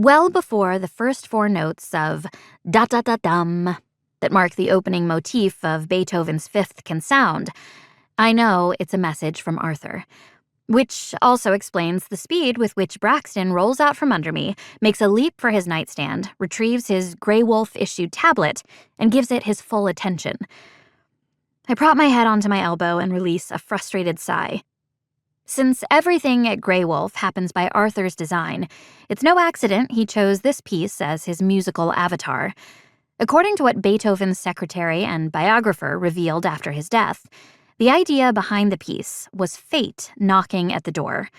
Well before the first four notes of da-da-da-dum that mark the opening motif of Beethoven's Fifth can sound, I know it's a message from Arthur. Which also explains the speed with which Braxton rolls out from under me, makes a leap for his nightstand, retrieves his Grey Wolf-issued tablet, and gives it his full attention. I prop my head onto my elbow and release a frustrated sigh. Since everything at Grey Wolf happens by Arthur's design, it's no accident he chose this piece as his musical avatar. According to what Beethoven's secretary and biographer revealed after his death, the idea behind the piece was fate knocking at the door,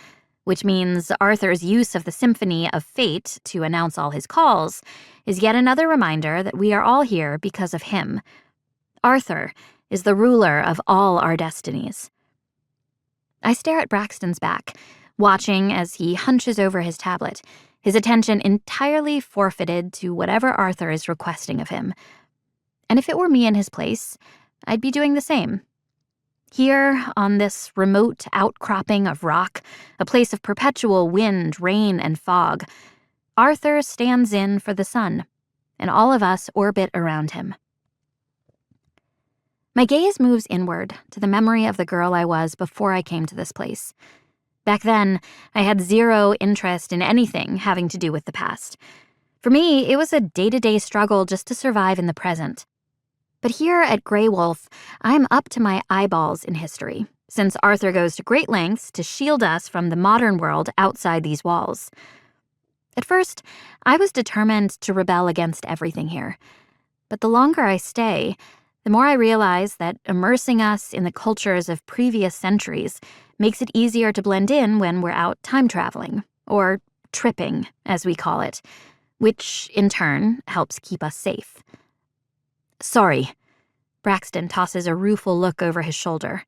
which means Arthur's use of the symphony of fate to announce all his calls is yet another reminder that we are all here because of him. Arthur is the ruler of all our destinies. I stare at Braxton's back, watching as he hunches over his tablet, his attention entirely forfeited to whatever Arthur is requesting of him. And if it were me in his place, I'd be doing the same. Here, on this remote outcropping of rock, a place of perpetual wind, rain, and fog, Arthur stands in for the sun, and all of us orbit around him. My gaze moves inward to the memory of the girl I was before I came to this place. Back then, I had zero interest in anything having to do with the past. For me, it was a day-to-day struggle just to survive in the present. But here at Grey Wolf, I'm up to my eyeballs in history, since Arthur goes to great lengths to shield us from the modern world outside these walls. At first, I was determined to rebel against everything here. But the longer I stay, the more I realize that immersing us in the cultures of previous centuries makes it easier to blend in when we're out time traveling, or tripping, as we call it, which, in turn, helps keep us safe. Sorry. Braxton tosses a rueful look over his shoulder.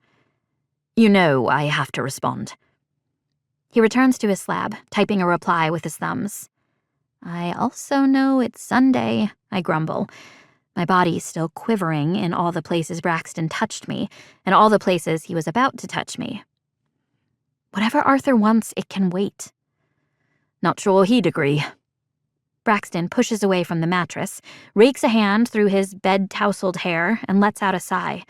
You know I have to respond. He returns to his slab, typing a reply with his thumbs. I also know it's Sunday, I grumble, my body still quivering in all the places Braxton touched me, and all the places he was about to touch me. Whatever Arthur wants, it can wait. Not sure he'd agree. Braxton pushes away from the mattress, rakes a hand through his bed-tousled hair, and lets out a sigh.